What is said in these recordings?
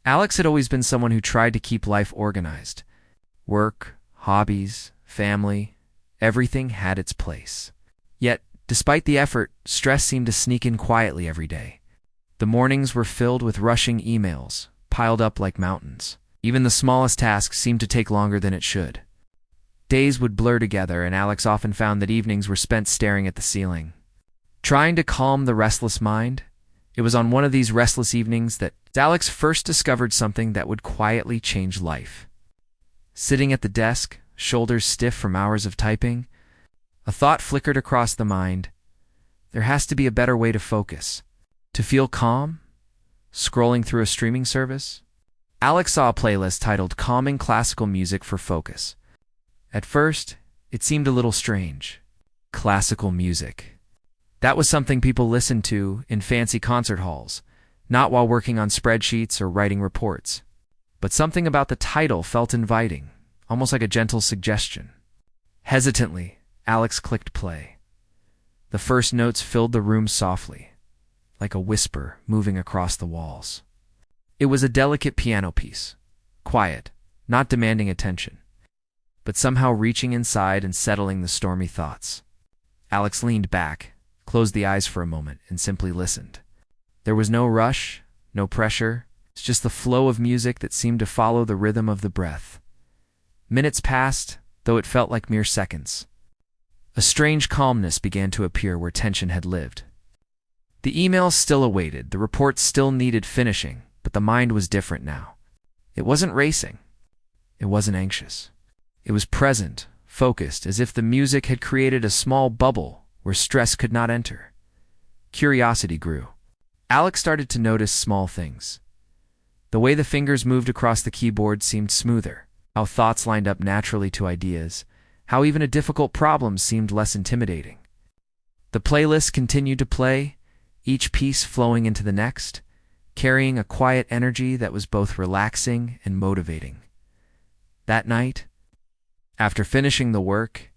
Alex had always been someone who tried to keep life organized. Work, hobbies, family, everything had its place. Yet, despite the effort, stress seemed to sneak in quietly every day. The mornings were filled with rushing emails, piled up like mountains. Even the smallest tasks seemed to take longer than it should. Days would blur together, and Alex often found that evenings were spent staring at the ceiling. Trying to calm the restless mind, it was on one of these restless evenings that Alex first discovered something that would quietly change life. Sitting at the desk, shoulders stiff from hours of typing, a thought flickered across the mind. There has to be a better way to focus. To feel calm? Scrolling through a streaming service? Alex saw a playlist titled Calming Classical Music for Focus. At first, it seemed a little strange. Classical music. That was something people listened to in fancy concert halls, not while working on spreadsheets or writing reports. But something about the title felt inviting, almost like a gentle suggestion. Hesitantly, Alex clicked play. The first notes filled the room softly, like a whisper moving across the walls. It was a delicate piano piece, quiet, not demanding attention, but somehow reaching inside and settling the stormy thoughts. Alex leaned back, closed the eyes for a moment, and simply listened. There was no rush, no pressure, it's just the flow of music that seemed to follow the rhythm of the breath. Minutes passed, though it felt like mere seconds. A strange calmness began to appear where tension had lived. The emails still awaited, the reports still needed finishing, but the mind was different now. It wasn't racing. It wasn't anxious. It was present, focused, as if the music had created a small bubble where stress could not enter. Curiosity grew. Alex started to notice small things. The way the fingers moved across the keyboard seemed smoother, how thoughts lined up naturally to ideas, how even a difficult problem seemed less intimidating. The playlist continued to play, each piece flowing into the next, carrying a quiet energy that was both relaxing and motivating. That night, after finishing the work,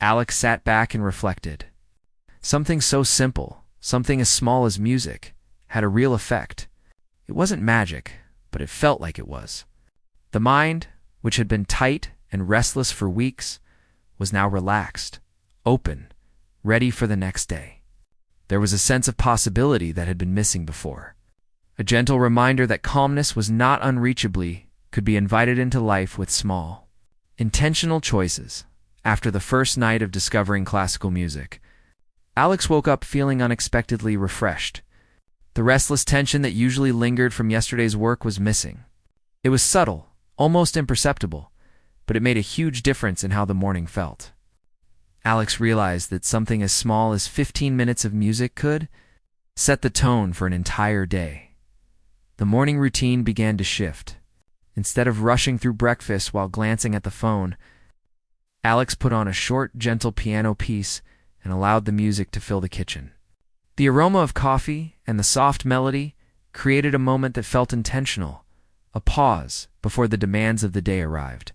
Alex sat back and reflected. Something so simple, something as small as music, had a real effect. It wasn't magic, but it felt like it was. The mind, which had been tight and restless for weeks, was now relaxed, open, ready for the next day. There was a sense of possibility that had been missing before. A gentle reminder that calmness was not unreachably, could be invited into life with small, intentional choices. After the first night of discovering classical music, Alex woke up feeling unexpectedly refreshed. The restless tension that usually lingered from yesterday's work was missing. It was subtle, almost imperceptible, but it made a huge difference in how the morning felt. Alex realized that something as small as 15 minutes of music could set the tone for an entire day. The morning routine began to shift. Instead of rushing through breakfast while glancing at the phone, Alex put on a short, gentle piano piece and allowed the music to fill the kitchen. The aroma of coffee and the soft melody created a moment that felt intentional, a pause before the demands of the day arrived.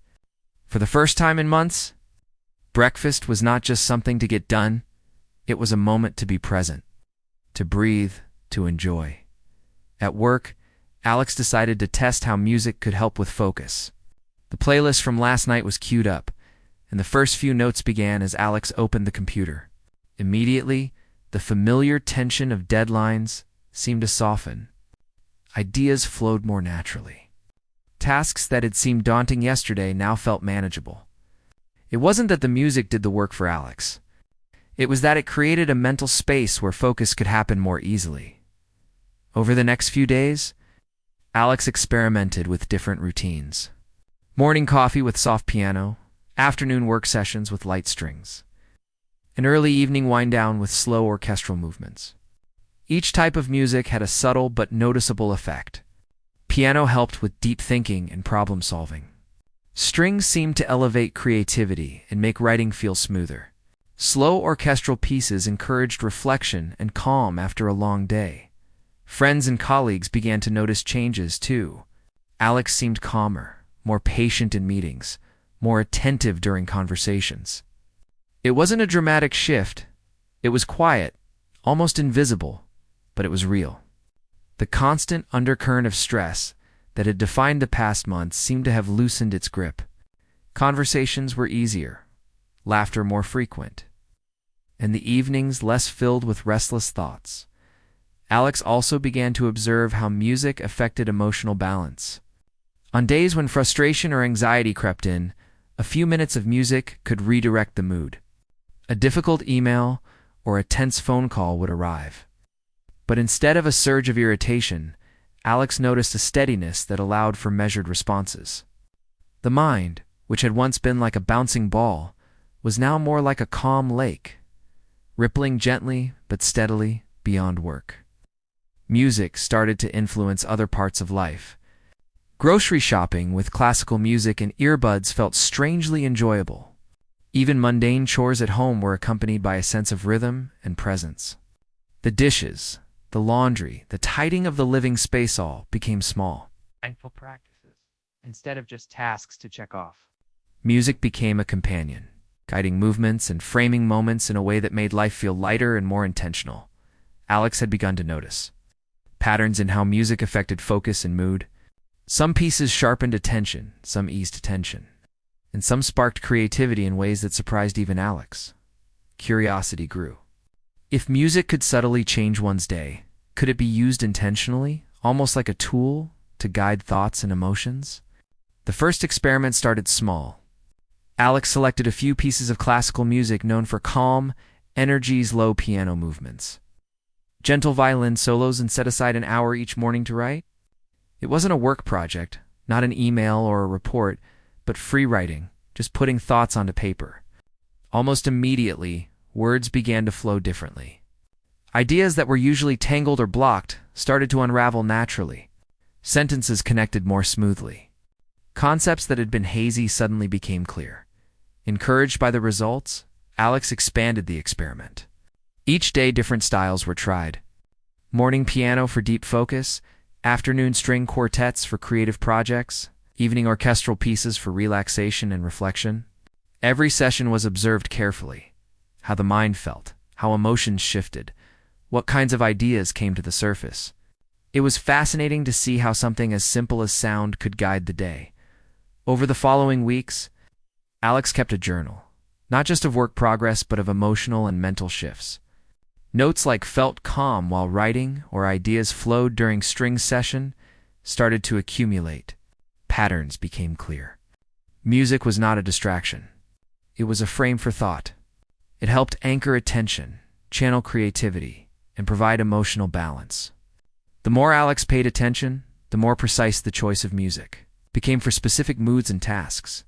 For the first time in months, breakfast was not just something to get done, it was a moment to be present, to breathe, to enjoy. At work, Alex decided to test how music could help with focus. The playlist from last night was queued up, and the first few notes began as Alex opened the computer. Immediately, the familiar tension of deadlines seemed to soften. Ideas flowed more naturally. Tasks that had seemed daunting yesterday now felt manageable. It wasn't that the music did the work for Alex. It was that it created a mental space where focus could happen more easily. Over the next few days, Alex experimented with different routines. Morning coffee with soft piano, afternoon work sessions with light strings, an early evening wind-down with slow orchestral movements. Each type of music had a subtle but noticeable effect. Piano helped with deep thinking and problem-solving. Strings seemed to elevate creativity and make writing feel smoother. Slow orchestral pieces encouraged reflection and calm after a long day. Friends and colleagues began to notice changes, too. Alex seemed calmer, more patient in meetings, more attentive during conversations. It wasn't a dramatic shift. It was quiet, almost invisible, but it was real. The constant undercurrent of stress that had defined the past months seemed to have loosened its grip. Conversations were easier, laughter more frequent, and the evenings less filled with restless thoughts. Alex also began to observe how music affected emotional balance. On days when frustration or anxiety crept in, a few minutes of music could redirect the mood. A difficult email or a tense phone call would arrive. But instead of a surge of irritation, Alex noticed a steadiness that allowed for measured responses. The mind, which had once been like a bouncing ball, was now more like a calm lake, rippling gently but steadily beyond work. Music started to influence other parts of life. Grocery shopping with classical music and earbuds felt strangely enjoyable. Even mundane chores at home were accompanied by a sense of rhythm and presence. The dishes, the laundry, the tidying of the living space all became small, mindful practices, instead of just tasks to check off. Music became a companion, guiding movements and framing moments in a way that made life feel lighter and more intentional. Alex had begun to notice patterns in how music affected focus and mood. Some pieces sharpened attention, some eased tension, and some sparked creativity in ways that surprised even Alex. Curiosity grew. If music could subtly change one's day, could it be used intentionally, almost like a tool to guide thoughts and emotions? The first experiment started small. Alex selected a few pieces of classical music known for calm, low piano movements. Gentle violin solos, and set aside an hour each morning to write. It wasn't a work project, not an email or a report, but free writing, just putting thoughts onto paper. Almost immediately, words began to flow differently. Ideas that were usually tangled or blocked started to unravel naturally. Sentences connected more smoothly. Concepts that had been hazy suddenly became clear. Encouraged by the results, Alex expanded the experiment. Each day, different styles were tried. Morning piano for deep focus, afternoon string quartets for creative projects, evening orchestral pieces for relaxation and reflection. Every session was observed carefully. How the mind felt, how emotions shifted, what kinds of ideas came to the surface. It was fascinating to see how something as simple as sound could guide the day. Over the following weeks, Alex kept a journal, not just of work progress but of emotional and mental shifts. Notes like "felt calm while writing" or "ideas flowed during string session" started to accumulate. Patterns became clear. Music was not a distraction. It was a frame for thought. It helped anchor attention, channel creativity, and provide emotional balance. The more Alex paid attention, the more precise the choice of music became for specific moods and tasks.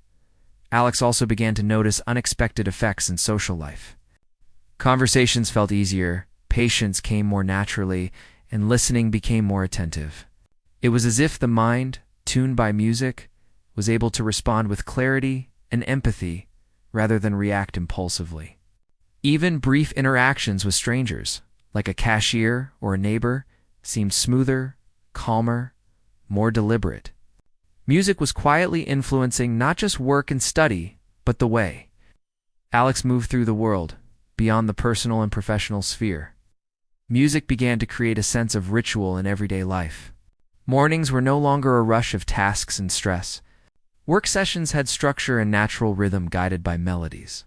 Alex also began to notice unexpected effects in social life. Conversations felt easier, patience came more naturally, and listening became more attentive. It was as if the mind, tuned by music, was able to respond with clarity and empathy rather than react impulsively. Even brief interactions with strangers, like a cashier or a neighbor, seemed smoother, calmer, more deliberate. Music was quietly influencing not just work and study, but the way Alex moved through the world, beyond the personal and professional sphere. Music began to create a sense of ritual in everyday life. Mornings were no longer a rush of tasks and stress. Work sessions had structure and natural rhythm guided by melodies.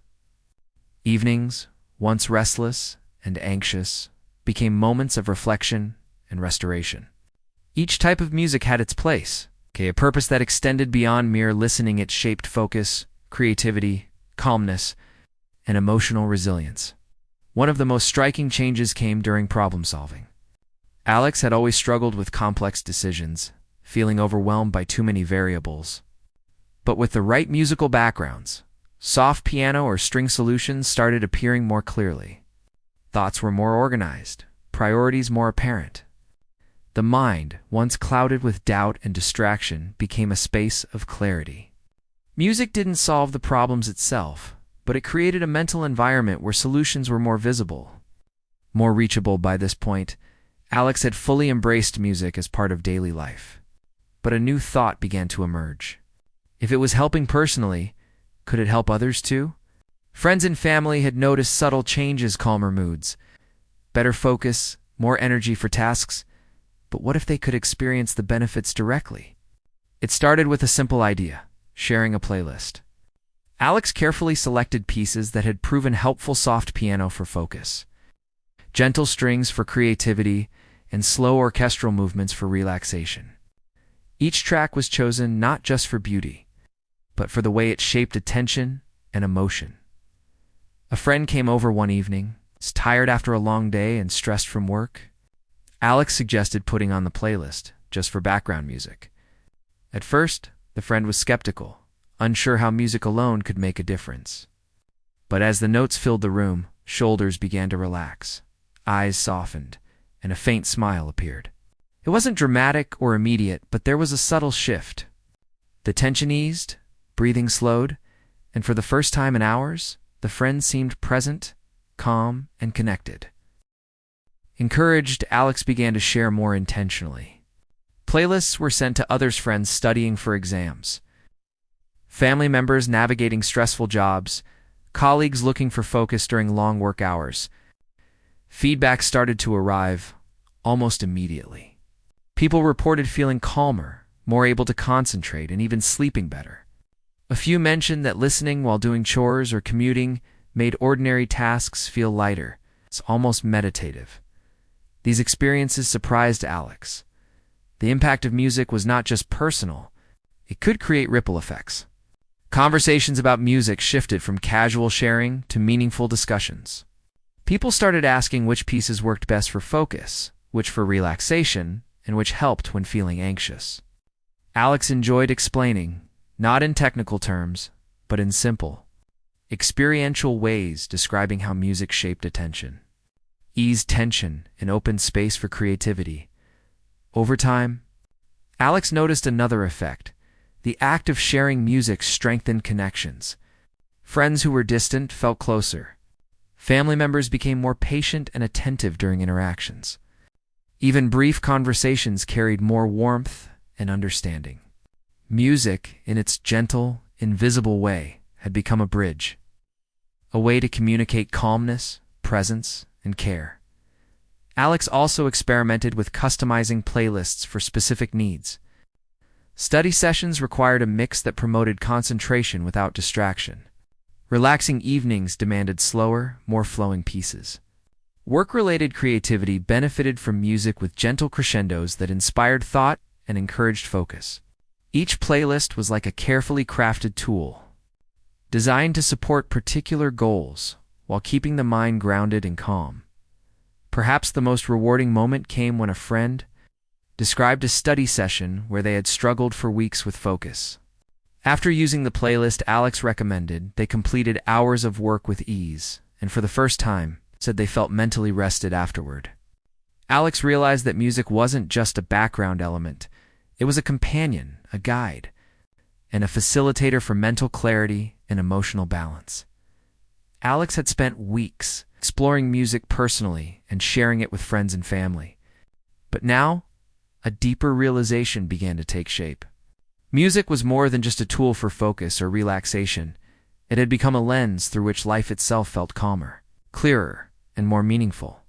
Evenings, once restless and anxious, became moments of reflection and restoration. Each type of music had its place, a purpose that extended beyond mere listening. It shaped focus, creativity, calmness, and emotional resilience. One of the most striking changes came during problem solving. Alex had always struggled with complex decisions, feeling overwhelmed by too many variables. But with the right musical backgrounds, soft piano or string solutions started appearing more clearly. Thoughts were more organized, priorities more apparent. The mind, once clouded with doubt and distraction, became a space of clarity. Music didn't solve the problems itself, but it created a mental environment where solutions were more visible, more reachable. By this point, Alex had fully embraced music as part of daily life. But a new thought began to emerge. If it was helping personally, could it help others too? Friends and family had noticed subtle changes: calmer moods, better focus, more energy for tasks. But what if they could experience the benefits directly? It started with a simple idea: sharing a playlist. Alex carefully selected pieces that had proven helpful: soft piano for focus, gentle strings for creativity, and slow orchestral movements for relaxation. Each track was chosen not just for beauty, but for the way it shaped attention and emotion. A friend came over one evening, tired after a long day and stressed from work. Alex suggested putting on the playlist, just for background music. At first, the friend was skeptical, unsure how music alone could make a difference. But as the notes filled the room, shoulders began to relax, eyes softened, and a faint smile appeared. It wasn't dramatic or immediate, but there was a subtle shift. The tension eased, breathing slowed, and for the first time in hours, the friend seemed present, calm, and connected. Encouraged, Alex began to share more intentionally. Playlists were sent to others' friends studying for exams, family members navigating stressful jobs, colleagues looking for focus during long work hours. Feedback started to arrive almost immediately. People reported feeling calmer, more able to concentrate, and even sleeping better. A few mentioned that listening while doing chores or commuting made ordinary tasks feel lighter. It's almost meditative. These experiences surprised Alex. The impact of music was not just personal, it could create ripple effects. Conversations about music shifted from casual sharing to meaningful discussions. People started asking which pieces worked best for focus, which for relaxation, and which helped when feeling anxious. Alex enjoyed explaining, not in technical terms, but in simple, experiential ways, describing how music shaped attention, eased tension, and opened space for creativity. Over time, Alex noticed another effect. The act of sharing music strengthened connections. Friends who were distant felt closer. Family members became more patient and attentive during interactions. Even brief conversations carried more warmth and understanding. Music, in its gentle, invisible way, had become a bridge, a way to communicate calmness, presence, and care. Alex also experimented with customizing playlists for specific needs. Study sessions required a mix that promoted concentration without distraction. Relaxing evenings demanded slower, more flowing pieces. Work-related creativity benefited from music with gentle crescendos that inspired thought and encouraged focus. Each playlist was like a carefully crafted tool, designed to support particular goals while keeping the mind grounded and calm. Perhaps the most rewarding moment came when a friend described a study session where they had struggled for weeks with focus. After using the playlist Alex recommended, they completed hours of work with ease, and for the first time, said they felt mentally rested afterward. Alex realized that music wasn't just a background element. It was a companion, a guide, and a facilitator for mental clarity and emotional balance. Alex had spent weeks exploring music personally and sharing it with friends and family. But now, a deeper realization began to take shape. Music was more than just a tool for focus or relaxation. It had become a lens through which life itself felt calmer, clearer, and more meaningful.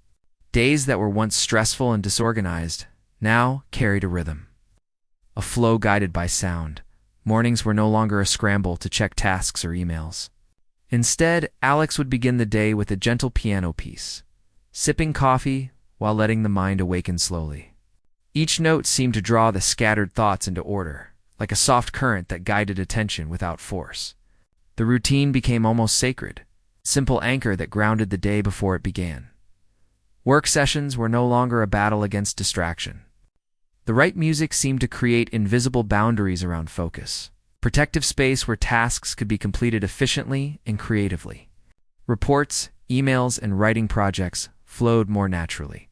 Days that were once stressful and disorganized now carried a rhythm, a flow guided by sound. Mornings were no longer a scramble to check tasks or emails. Instead, Alex would begin the day with a gentle piano piece, sipping coffee while letting the mind awaken slowly. Each note seemed to draw the scattered thoughts into order, like a soft current that guided attention without force. The routine became almost sacred, a simple anchor that grounded the day before it began. Work sessions were no longer a battle against distraction. The right music seemed to create invisible boundaries around focus, protective space where tasks could be completed efficiently and creatively. Reports, emails, and writing projects flowed more naturally.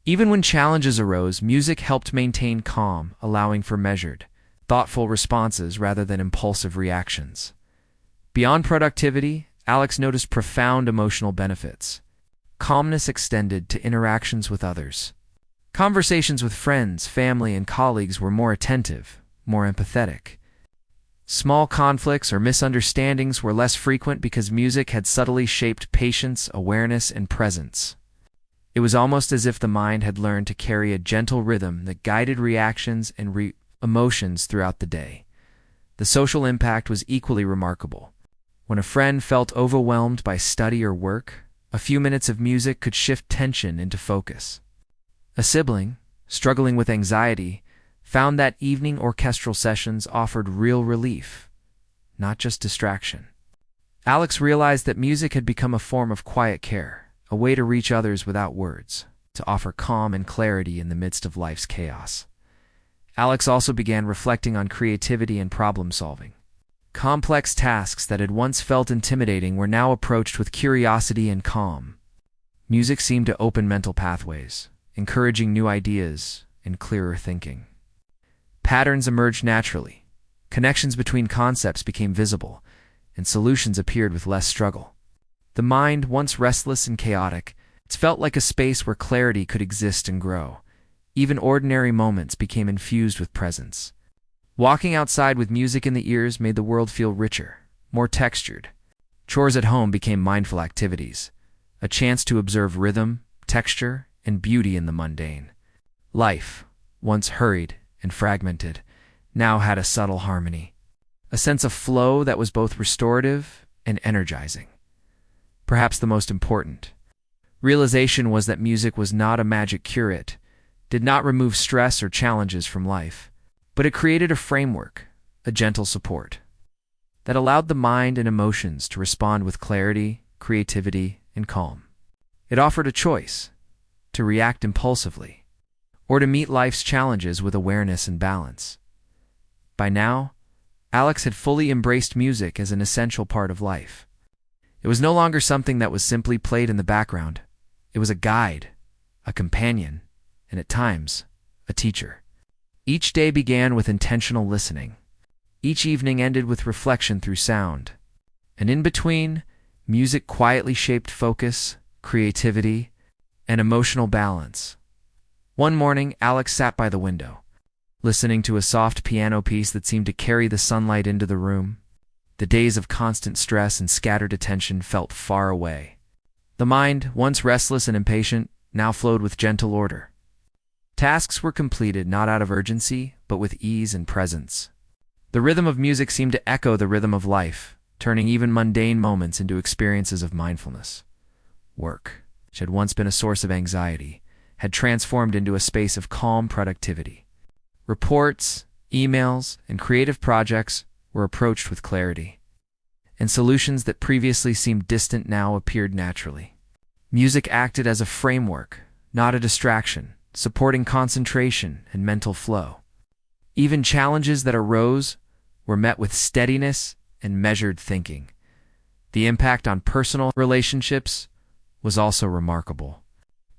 Even when challenges arose, music helped maintain calm, allowing for measured, thoughtful responses rather than impulsive reactions. Beyond productivity, Alex noticed profound emotional benefits. Calmness extended to interactions with others. Conversations with friends, family, and colleagues were more attentive, more empathetic. Small conflicts or misunderstandings were less frequent because music had subtly shaped patience, awareness, and presence. It was almost as if the mind had learned to carry a gentle rhythm that guided reactions and emotions throughout the day. The social impact was equally remarkable. When a friend felt overwhelmed by study or work, a few minutes of music could shift tension into focus. A sibling, struggling with anxiety, found that evening orchestral sessions offered real relief, not just distraction. Alex realized that music had become a form of quiet care, a way to reach others without words, to offer calm and clarity in the midst of life's chaos. Alex also began reflecting on creativity and problem-solving. Complex tasks that had once felt intimidating were now approached with curiosity and calm. Music seemed to open mental pathways, encouraging new ideas and clearer thinking. Patterns emerged naturally. Connections between concepts became visible, and solutions appeared with less struggle. The mind, once restless and chaotic, felt like a space where clarity could exist and grow. Even ordinary moments became infused with presence. Walking outside with music in the ears made the world feel richer, more textured. Chores at home became mindful activities, a chance to observe rhythm, texture, and beauty in the mundane. Life, once hurried and fragmented, now had a subtle harmony, a sense of flow that was both restorative and energizing. Perhaps the most important realization was that music was not a magic curate, did not remove stress or challenges from life, but it created a framework, a gentle support, that allowed the mind and emotions to respond with clarity, creativity, and calm. It offered a choice, to react impulsively, or to meet life's challenges with awareness and balance. By now, Alex had fully embraced music as an essential part of life. It was no longer something that was simply played in the background. It was a guide, a companion, and at times, a teacher. Each day began with intentional listening. Each evening ended with reflection through sound. And in between, music quietly shaped focus, creativity, and emotional balance. One morning, Alex sat by the window, listening to a soft piano piece that seemed to carry the sunlight into the room. The days of constant stress and scattered attention felt far away. The mind, once restless and impatient, now flowed with gentle order. Tasks were completed not out of urgency, but with ease and presence. The rhythm of music seemed to echo the rhythm of life, turning even mundane moments into experiences of mindfulness. Work, which had once been a source of anxiety, had transformed into a space of calm productivity. Reports, emails, and creative projects were approached with clarity, and solutions that previously seemed distant now appeared naturally. Music acted as a framework, not a distraction, supporting concentration and mental flow. Even challenges that arose were met with steadiness and measured thinking. The impact on personal relationships was also remarkable.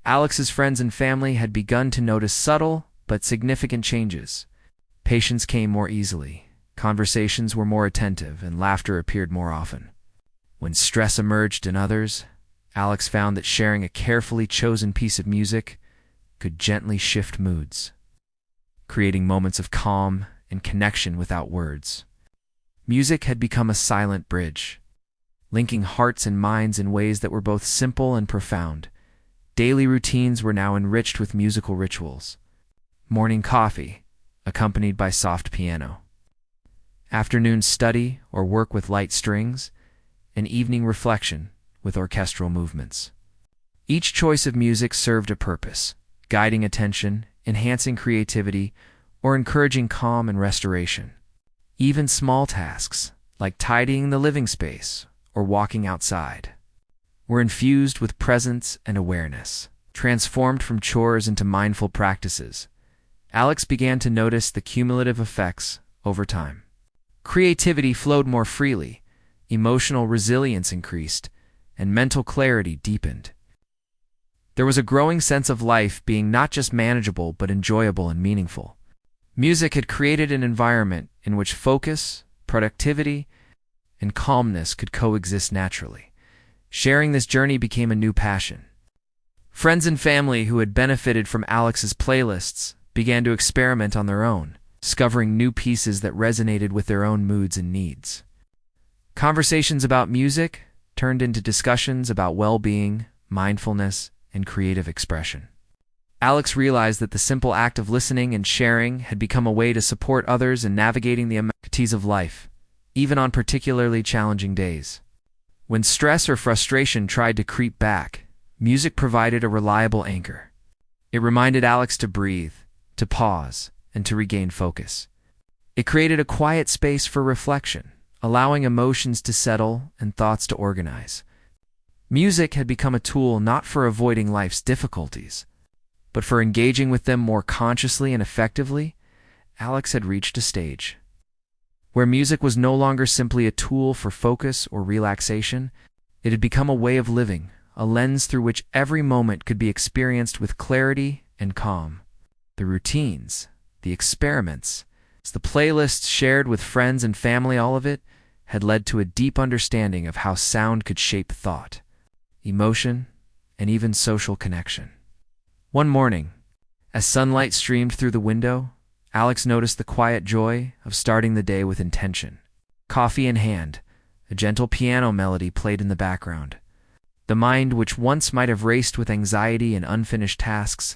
Alex's friends and family had begun to notice subtle but significant changes. Patience came more easily, conversations were more attentive, and laughter appeared more often. When stress emerged in others, Alex found that sharing a carefully chosen piece of music could gently shift moods, creating moments of calm and connection without words. Music had become a silent bridge, linking hearts and minds in ways that were both simple and profound. Daily routines were now enriched with musical rituals. Morning coffee, accompanied by soft piano. Afternoon study or work with light strings, and evening reflection with orchestral movements. Each choice of music served a purpose, guiding attention, enhancing creativity, or encouraging calm and restoration. Even small tasks, like tidying the living space or walking outside, were infused with presence and awareness. Transformed from chores into mindful practices, Alex began to notice the cumulative effects over time. Creativity flowed more freely, emotional resilience increased, and mental clarity deepened. There was a growing sense of life being not just manageable but enjoyable and meaningful. Music had created an environment in which focus, productivity, and calmness could coexist naturally. Sharing this journey became a new passion. Friends and family who had benefited from Alex's playlists began to experiment on their own, discovering new pieces that resonated with their own moods and needs. Conversations about music turned into discussions about well-being, mindfulness, and creative expression. Alex realized that the simple act of listening and sharing had become a way to support others in navigating the amenities of life, even on particularly challenging days. When stress or frustration tried to creep back, music provided a reliable anchor. It reminded Alex to breathe, to pause, and to regain focus. It created a quiet space for reflection, allowing emotions to settle and thoughts to organize. Music had become a tool not for avoiding life's difficulties, but for engaging with them more consciously and effectively. Alex had reached a stage where music was no longer simply a tool for focus or relaxation. It had become a way of living, a lens through which every moment could be experienced with clarity and calm. The routines, the experiments, the playlists shared with friends and family, all of it had led to a deep understanding of how sound could shape thought, emotion, and even social connection. One morning, as sunlight streamed through the window, Alex noticed the quiet joy of starting the day with intention. Coffee in hand, a gentle piano melody played in the background. The mind, which once might have raced with anxiety and unfinished tasks,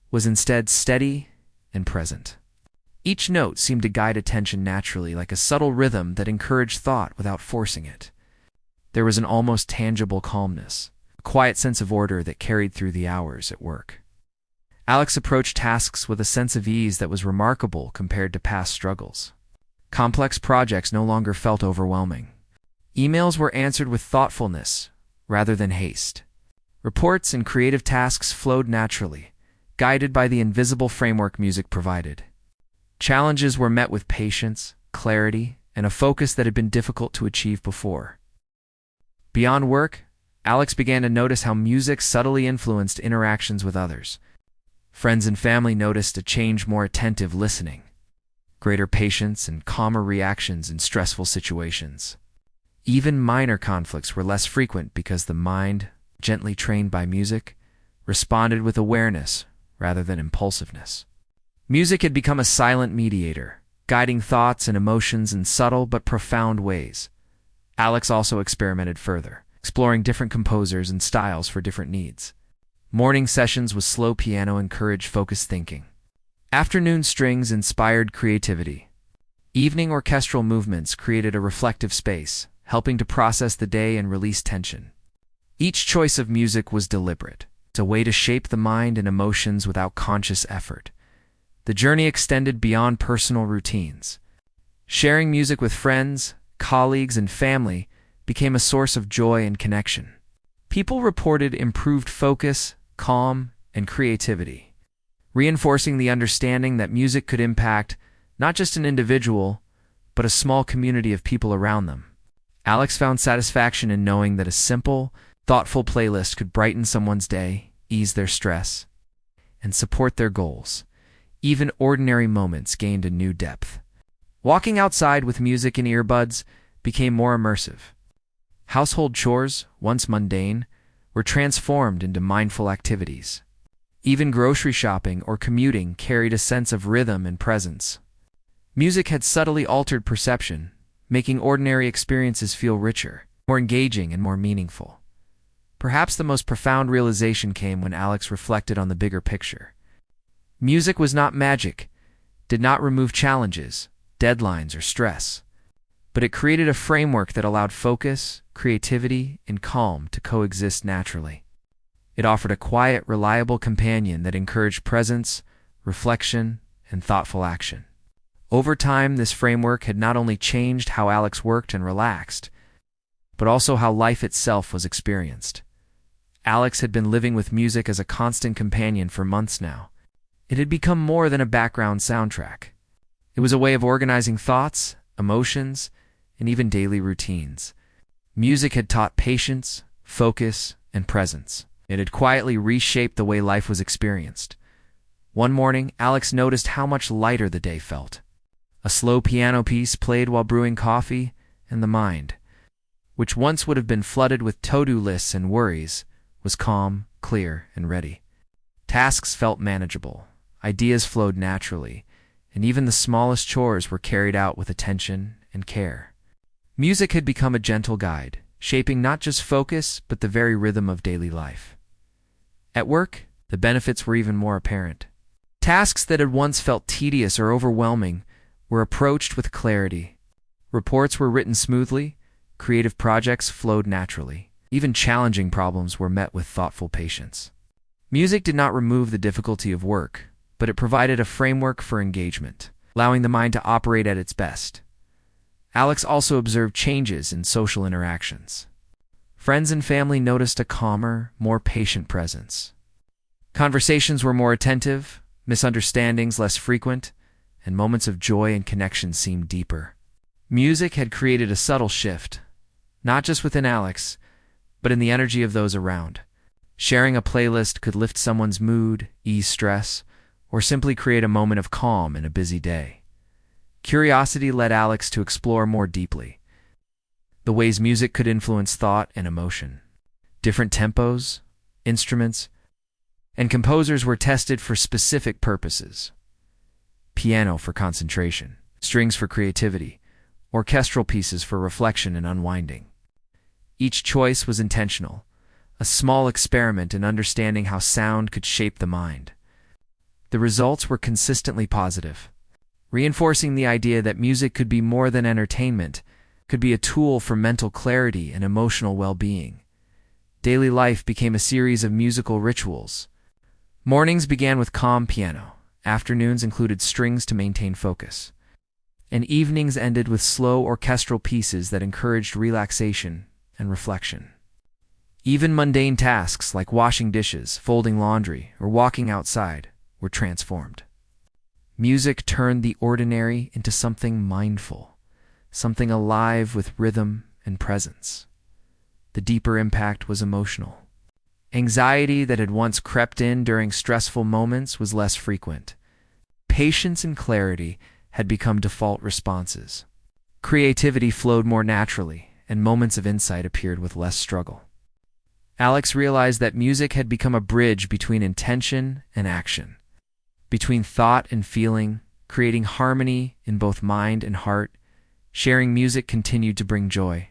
was instead steady and present. Each note seemed to guide attention naturally, like a subtle rhythm that encouraged thought without forcing it. There was an almost tangible calmness, a quiet sense of order that carried through the hours at work. Alex approached tasks with a sense of ease that was remarkable compared to past struggles. Complex projects no longer felt overwhelming. Emails were answered with thoughtfulness rather than haste. Reports and creative tasks flowed naturally, guided by the invisible framework music provided. Challenges were met with patience, clarity, and a focus that had been difficult to achieve before. Beyond work, Alex began to notice how music subtly influenced interactions with others. Friends and family noticed a change, more attentive listening, greater patience, and calmer reactions in stressful situations. Even minor conflicts were less frequent because the mind, gently trained by music, responded with awareness rather than impulsiveness. Music had become a silent mediator, guiding thoughts and emotions in subtle but profound ways. Alex also experimented further, exploring different composers and styles for different needs. Morning sessions with slow piano encouraged focused thinking. Afternoon strings inspired creativity. Evening orchestral movements created a reflective space, helping to process the day and release tension. Each choice of music was deliberate, a way to shape the mind and emotions without conscious effort. The journey extended beyond personal routines. Sharing music with friends, colleagues, and family became a source of joy and connection. People reported improved focus, calm, and creativity, reinforcing the understanding that music could impact not just an individual, but a small community of people around them. Alex found satisfaction in knowing that a simple, thoughtful playlist could brighten someone's day, ease their stress, and support their goals. Even ordinary moments gained a new depth. Walking outside with music in earbuds became more immersive. Household chores, once mundane, were transformed into mindful activities. Even grocery shopping or commuting carried a sense of rhythm and presence. Music had subtly altered perception, making ordinary experiences feel richer, more engaging, and more meaningful. Perhaps the most profound realization came when Alex reflected on the bigger picture. Music was not magic, did not remove challenges, deadlines, or stress, but it created a framework that allowed focus, creativity, and calm to coexist naturally. It offered a quiet, reliable companion that encouraged presence, reflection, and thoughtful action. Over time, this framework had not only changed how Alex worked and relaxed, but also how life itself was experienced. Alex had been living with music as a constant companion for months now. It had become more than a background soundtrack. It was a way of organizing thoughts, emotions, and even daily routines. Music had taught patience, focus, and presence. It had quietly reshaped the way life was experienced. One morning, Alex noticed how much lighter the day felt. A slow piano piece played while brewing coffee, and the mind, which once would have been flooded with to-do lists and worries, was calm, clear, and ready. Tasks felt manageable, ideas flowed naturally, and even the smallest chores were carried out with attention and care. Music had become a gentle guide, shaping not just focus, but the very rhythm of daily life. At work, the benefits were even more apparent. Tasks that had once felt tedious or overwhelming were approached with clarity. Reports were written smoothly, creative projects flowed naturally. Even challenging problems were met with thoughtful patience. Music did not remove the difficulty of work, but it provided a framework for engagement, allowing the mind to operate at its best. Alex also observed changes in social interactions. Friends and family noticed a calmer, more patient presence. Conversations were more attentive, misunderstandings less frequent, and moments of joy and connection seemed deeper. Music had created a subtle shift, not just within Alex, but in the energy of those around. Sharing a playlist could lift someone's mood, ease stress, or simply create a moment of calm in a busy day. Curiosity led Alex to explore more deeply the ways music could influence thought and emotion. Different tempos, instruments, and composers were tested for specific purposes. Piano for concentration, strings for creativity, orchestral pieces for reflection and unwinding. Each choice was intentional, a small experiment in understanding how sound could shape the mind. The results were consistently positive, reinforcing the idea that music could be more than entertainment, could be a tool for mental clarity and emotional well-being. Daily life became a series of musical rituals. Mornings began with calm piano, afternoons included strings to maintain focus, and evenings ended with slow orchestral pieces that encouraged relaxation and reflection. Even mundane tasks like washing dishes, folding laundry, or walking outside were transformed. Music turned the ordinary into something mindful, something alive with rhythm and presence. The deeper impact was emotional. Anxiety that had once crept in during stressful moments was less frequent. Patience and clarity had become default responses. Creativity flowed more naturally, and moments of insight appeared with less struggle. Alex realized that music had become a bridge between intention and action, between thought and feeling, creating harmony in both mind and heart. Sharing music continued to bring joy.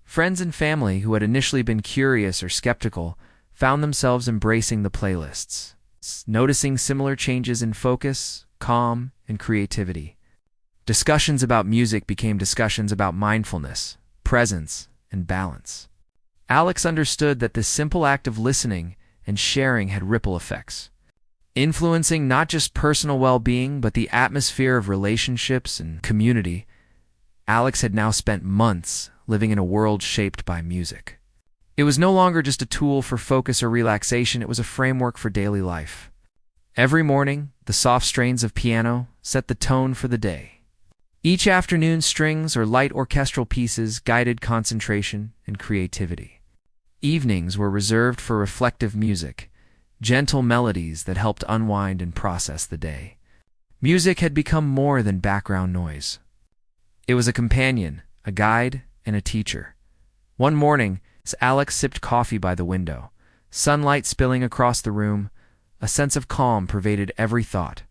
Friends and family who had initially been curious or skeptical found themselves embracing the playlists, noticing similar changes in focus, calm, and creativity. Discussions about music became discussions about mindfulness, presence, and balance. Alex understood that this simple act of listening and sharing had ripple effects, influencing not just personal well-being but the atmosphere of relationships and community. Alex had now spent months living in a world shaped by music. It was no longer just a tool for focus or relaxation, it was a framework for daily life. Every morning, the soft strains of piano set the tone for the day. Each afternoon, strings or light orchestral pieces guided concentration and creativity. Evenings were reserved for reflective music, gentle melodies that helped unwind and process the day. Music had become more than background noise. It was a companion, a guide, and a teacher. One morning, as Alex sipped coffee by the window, sunlight spilling across the room, a sense of calm pervaded every thought.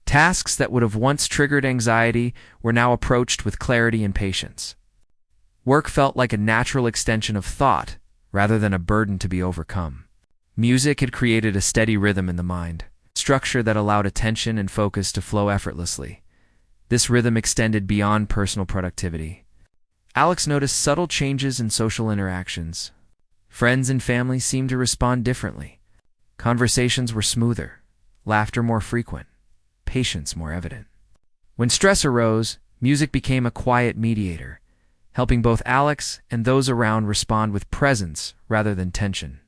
Tasks that would have once triggered anxiety were now approached with clarity and patience. Work felt like a natural extension of thought, rather than a burden to be overcome. Music had created a steady rhythm in the mind, structure that allowed attention and focus to flow effortlessly. This rhythm extended beyond personal productivity. Alex noticed subtle changes in social interactions. Friends and family seemed to respond differently. Conversations were smoother, laughter more frequent, patience more evident. When stress arose, music became a quiet mediator, helping both Alex and those around respond with presence rather than tension.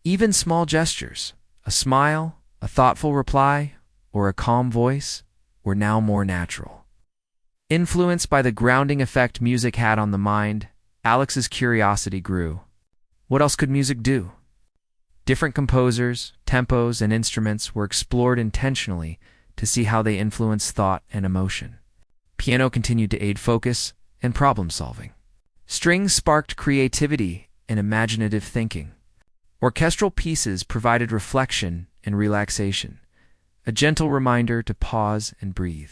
Even small gestures, a smile, a thoughtful reply, or a calm voice, were now more natural. Influenced by the grounding effect music had on the mind, Alex's curiosity grew. What else could music do? Different composers, tempos, and instruments were explored intentionally to see how they influenced thought and emotion. Piano continued to aid focus and problem-solving. Strings sparked creativity and imaginative thinking. Orchestral pieces provided reflection and relaxation, a gentle reminder to pause and breathe.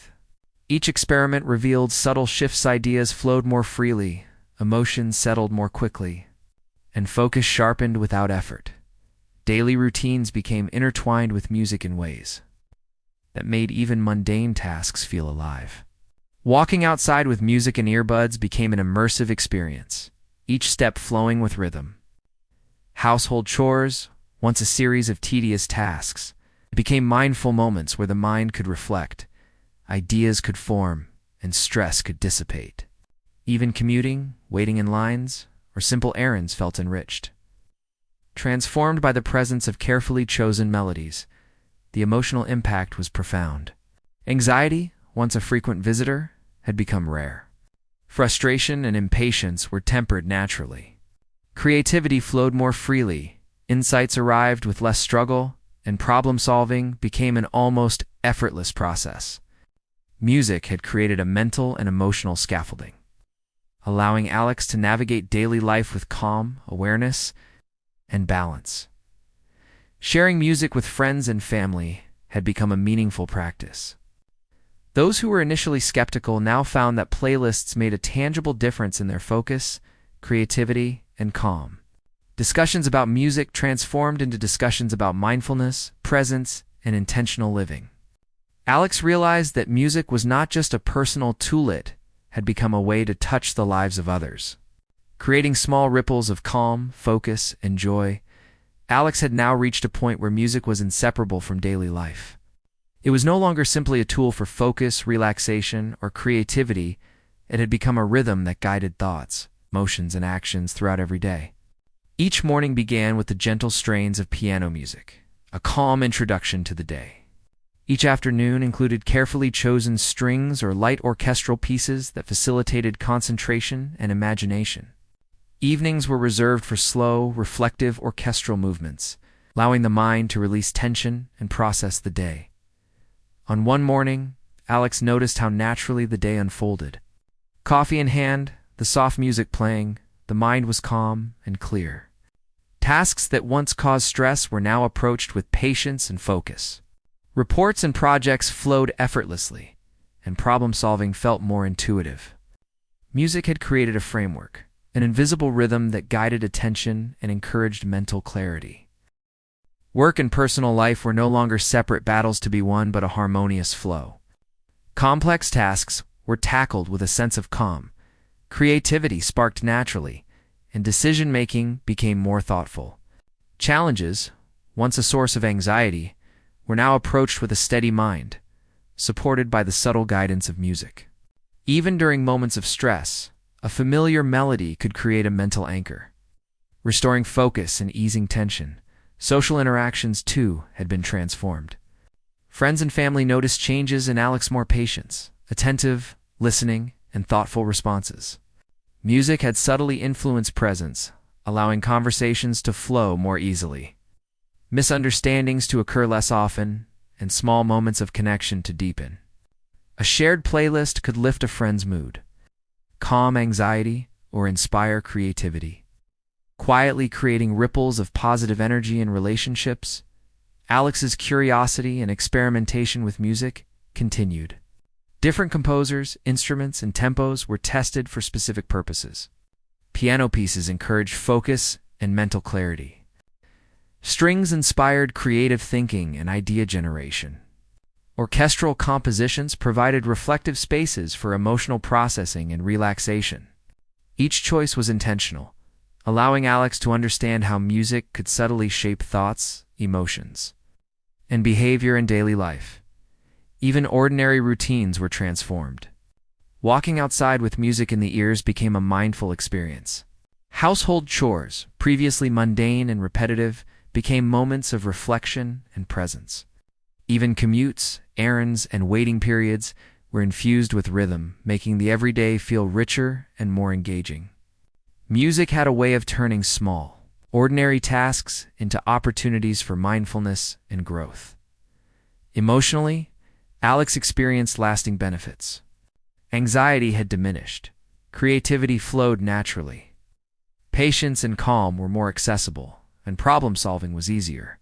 Each experiment revealed subtle shifts, ideas flowed more freely, emotions settled more quickly, and focus sharpened without effort. Daily routines became intertwined with music in ways that made even mundane tasks feel alive. Walking outside with music and earbuds became an immersive experience, each step flowing with rhythm. Household chores, once a series of tedious tasks, became mindful moments where the mind could reflect, ideas could form, and stress could dissipate. Even commuting, waiting in lines, or simple errands felt enriched. Transformed by the presence of carefully chosen melodies, the emotional impact was profound. Anxiety, once a frequent visitor, had become rare. Frustration and impatience were tempered naturally. Creativity flowed more freely, insights arrived with less struggle, and problem-solving became an almost effortless process. Music had created a mental and emotional scaffolding, allowing Alex to navigate daily life with calm, awareness, and balance. Sharing music with friends and family had become a meaningful practice. Those who were initially skeptical now found that playlists made a tangible difference in their focus, creativity, and calm. Discussions about music transformed into discussions about mindfulness, presence, and intentional living. Alex realized that music was not just a personal tool, it had become a way to touch the lives of others. Creating small ripples of calm, focus, and joy, Alex had now reached a point where music was inseparable from daily life. It was no longer simply a tool for focus, relaxation, or creativity. It had become a rhythm that guided thoughts, emotions, and actions throughout every day. Each morning began with the gentle strains of piano music, a calm introduction to the day. Each afternoon included carefully chosen strings or light orchestral pieces that facilitated concentration and imagination. Evenings were reserved for slow, reflective orchestral movements, allowing the mind to release tension and process the day. On one morning, Alex noticed how naturally the day unfolded. Coffee in hand, the soft music playing, the mind was calm and clear. Tasks that once caused stress were now approached with patience and focus. Reports and projects flowed effortlessly, and problem-solving felt more intuitive. Music had created a framework, an invisible rhythm that guided attention and encouraged mental clarity. Work and personal life were no longer separate battles to be won, but a harmonious flow. Complex tasks were tackled with a sense of calm, creativity sparked naturally, and decision-making became more thoughtful. Challenges, once a source of anxiety, were now approached with a steady mind, supported by the subtle guidance of music. Even during moments of stress, a familiar melody could create a mental anchor, restoring focus and easing tension. Social interactions, too, had been transformed. Friends and family noticed changes in Alex's more patience, attentive, listening, and thoughtful responses. Music had subtly influenced presence, allowing conversations to flow more easily, misunderstandings to occur less often, and small moments of connection to deepen. A shared playlist could lift a friend's mood, calm anxiety, or inspire creativity. Quietly creating ripples of positive energy in relationships, Alex's curiosity and experimentation with music continued. Different composers, instruments, and tempos were tested for specific purposes. Piano pieces encouraged focus and mental clarity. Strings inspired creative thinking and idea generation. Orchestral compositions provided reflective spaces for emotional processing and relaxation. Each choice was intentional, allowing Alex to understand how music could subtly shape thoughts, emotions, and behavior in daily life. Even ordinary routines were transformed. Walking outside with music in the ears became a mindful experience. Household chores, previously mundane and repetitive, became moments of reflection and presence. Even commutes, errands, and waiting periods were infused with rhythm, making the everyday feel richer and more engaging. Music had a way of turning small, ordinary tasks into opportunities for mindfulness and growth. Emotionally, Alex experienced lasting benefits. Anxiety had diminished. Creativity flowed naturally. Patience and calm were more accessible, and problem-solving was easier.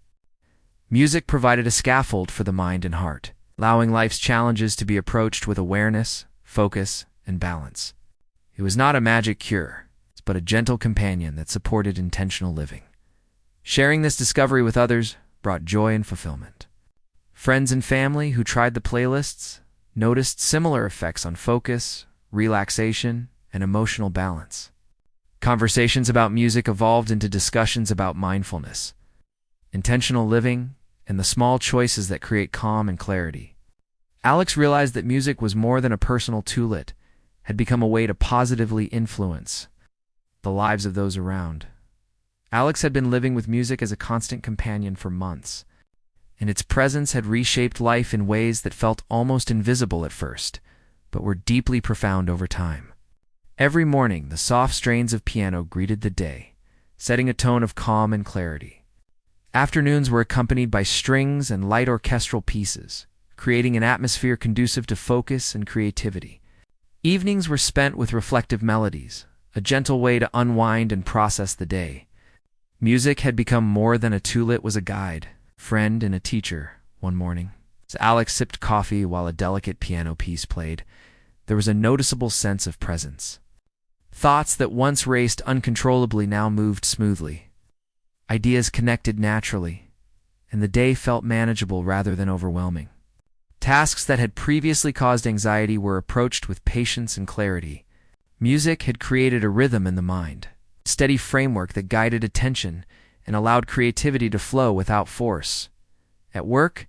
Music provided a scaffold for the mind and heart, allowing life's challenges to be approached with awareness, focus, and balance. It was not a magic cure, but a gentle companion that supported intentional living. Sharing this discovery with others brought joy and fulfillment. Friends and family who tried the playlists noticed similar effects on focus, relaxation, and emotional balance. Conversations about music evolved into discussions about mindfulness, intentional living, and the small choices that create calm and clarity. Alex realized that music was more than a personal tool. It had become a way to positively influence the lives of those around. Alex had been living with music as a constant companion for months, and its presence had reshaped life in ways that felt almost invisible at first, but were deeply profound over time. Every morning, the soft strains of piano greeted the day, setting a tone of calm and clarity. Afternoons were accompanied by strings and light orchestral pieces, creating an atmosphere conducive to focus and creativity. Evenings were spent with reflective melodies, a gentle way to unwind and process the day. Music had become more than a tool. It was a guide, friend, and a teacher. One morning, as Alex sipped coffee while a delicate piano piece played, there was a noticeable sense of presence. Thoughts that once raced uncontrollably now moved smoothly. Ideas connected naturally, and the day felt manageable rather than overwhelming. Tasks that had previously caused anxiety were approached with patience and clarity. Music had created a rhythm in the mind, a steady framework that guided attention and allowed creativity to flow without force. At work,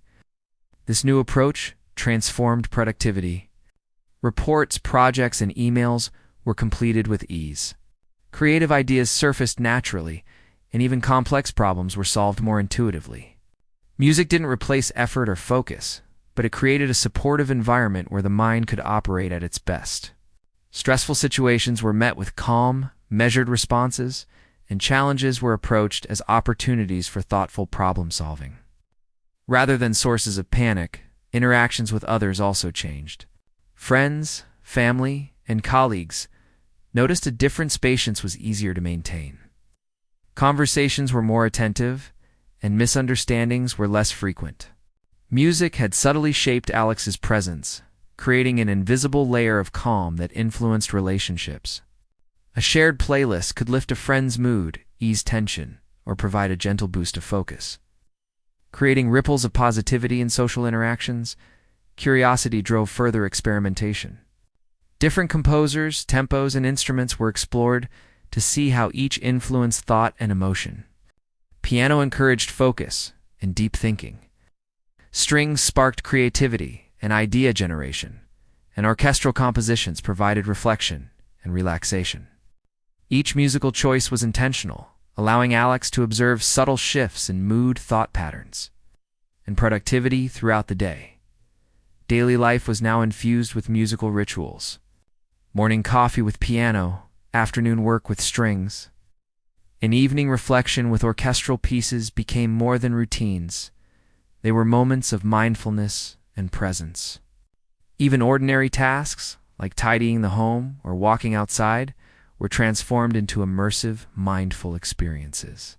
this new approach transformed productivity. Reports, projects, and emails were completed with ease. Creative ideas surfaced naturally, and even complex problems were solved more intuitively. Music didn't replace effort or focus, but it created a supportive environment where the mind could operate at its best. Stressful situations were met with calm, measured responses, and challenges were approached as opportunities for thoughtful problem-solving. Rather than sources of panic, interactions with others also changed. Friends, family, and colleagues noticed a difference. Patience was easier to maintain. Conversations were more attentive, and misunderstandings were less frequent. Music had subtly shaped Alex's presence, creating an invisible layer of calm that influenced relationships. A shared playlist could lift a friend's mood, ease tension, or provide a gentle boost of focus. Creating ripples of positivity in social interactions, curiosity drove further experimentation. Different composers, tempos, and instruments were explored to see how each influenced thought and emotion. Piano encouraged focus and deep thinking. Strings sparked creativity and idea generation, and orchestral compositions provided reflection and relaxation. Each musical choice was intentional, allowing Alex to observe subtle shifts in mood, thought patterns, and productivity throughout the day. Daily life was now infused with musical rituals. Morning coffee with piano, afternoon work with strings, and evening reflection with orchestral pieces became more than routines. They were moments of mindfulness and presence. Even ordinary tasks, like tidying the home or walking outside, were transformed into immersive, mindful experiences.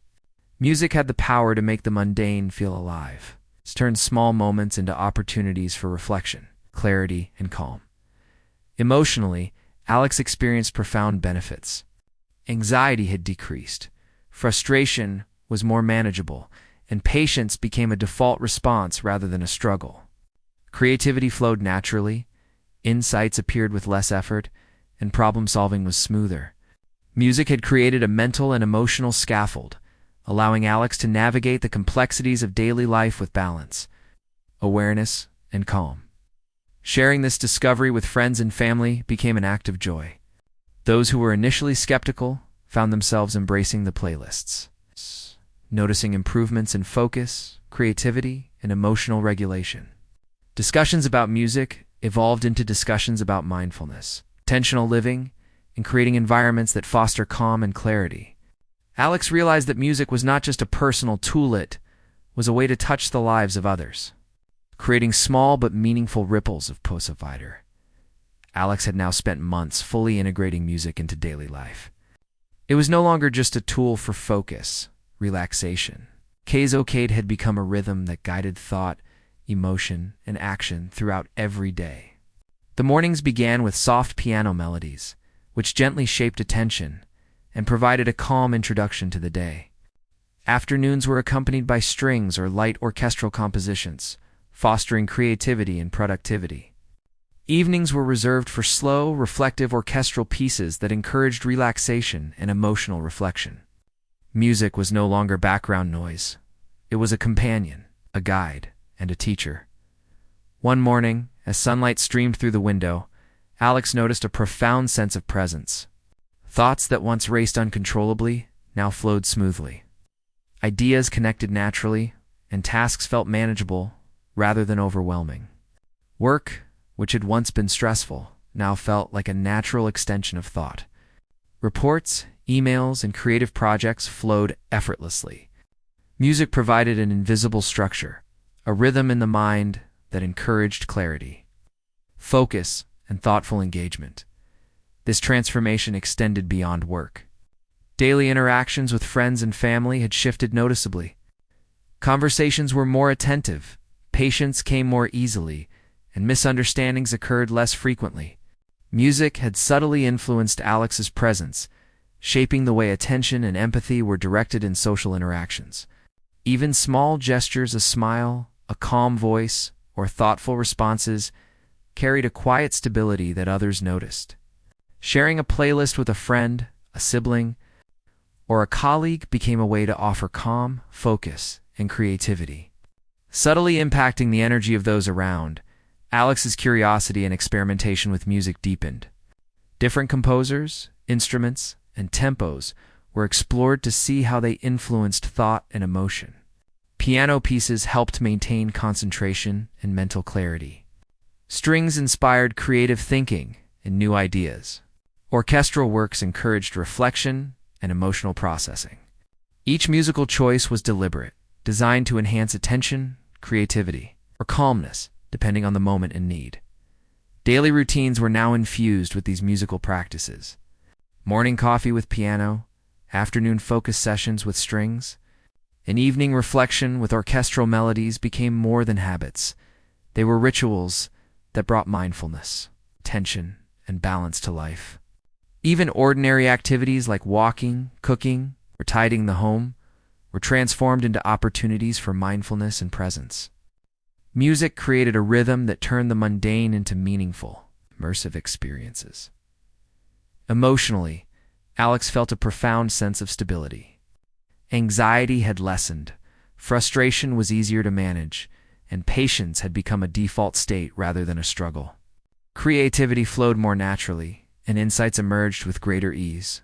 Music had the power to make the mundane feel alive. It turned small moments into opportunities for reflection, clarity, and calm. Emotionally, Alex experienced profound benefits. Anxiety had decreased, frustration was more manageable, and patience became a default response rather than a struggle. Creativity flowed naturally, insights appeared with less effort, and problem-solving was smoother. Music had created a mental and emotional scaffold, allowing Alex to navigate the complexities of daily life with balance, awareness, and calm. Sharing this discovery with friends and family became an act of joy. Those who were initially skeptical found themselves embracing the playlists, noticing improvements in focus, creativity, and emotional regulation. Discussions about music evolved into discussions about mindfulness, intentional living, and creating environments that foster calm and clarity. Alex realized that music was not just a personal tool, it was a way to touch the lives of others, creating small but meaningful ripples of positivity. Alex had now spent months fully integrating music into daily life. It was no longer just a tool for focus, relaxation. Kazokade had become a rhythm that guided thought, emotion, and action throughout every day. The mornings began with soft piano melodies, which gently shaped attention and provided a calm introduction to the day. Afternoons were accompanied by strings or light orchestral compositions, fostering creativity and productivity. Evenings were reserved for slow, reflective orchestral pieces that encouraged relaxation and emotional reflection. Music was no longer background noise. It was a companion, a guide, and a teacher. One morning, as sunlight streamed through the window, Alex noticed a profound sense of presence. Thoughts that once raced uncontrollably now flowed smoothly. Ideas connected naturally, and tasks felt manageable rather than overwhelming. Work, which had once been stressful, now felt like a natural extension of thought. Reports, emails, and creative projects flowed effortlessly. Music provided an invisible structure, a rhythm in the mind that encouraged clarity, focus, and thoughtful engagement. This transformation extended beyond work. Daily interactions with friends and family had shifted noticeably. Conversations were more attentive, patience came more easily, and misunderstandings occurred less frequently. Music had subtly influenced Alex's presence, shaping the way attention and empathy were directed in social interactions. Even small gestures, a smile, a calm voice, or thoughtful responses carried a quiet stability that others noticed. Sharing a playlist with a friend, a sibling, or a colleague became a way to offer calm, focus, and creativity. Subtly impacting the energy of those around, Alex's curiosity and experimentation with music deepened. Different composers, instruments, and tempos were explored to see how they influenced thought and emotion. Piano pieces helped maintain concentration and mental clarity. Strings inspired creative thinking and new ideas. Orchestral works encouraged reflection and emotional processing. Each musical choice was deliberate, designed to enhance attention, creativity, or calmness, depending on the moment and need. Daily routines were now infused with these musical practices. Morning coffee with piano, afternoon focus sessions with strings, and evening reflection with orchestral melodies became more than habits. They were rituals that brought mindfulness, attention, and balance to life. Even ordinary activities like walking, cooking, or tidying the home were transformed into opportunities for mindfulness and presence. Music created a rhythm that turned the mundane into meaningful, immersive experiences. Emotionally, Alex felt a profound sense of stability. Anxiety had lessened, frustration was easier to manage, and patience had become a default state rather than a struggle. Creativity flowed more naturally, and insights emerged with greater ease.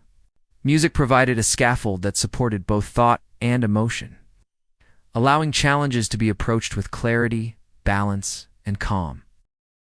Music provided a scaffold that supported both thought and emotion, allowing challenges to be approached with clarity, balance, and calm.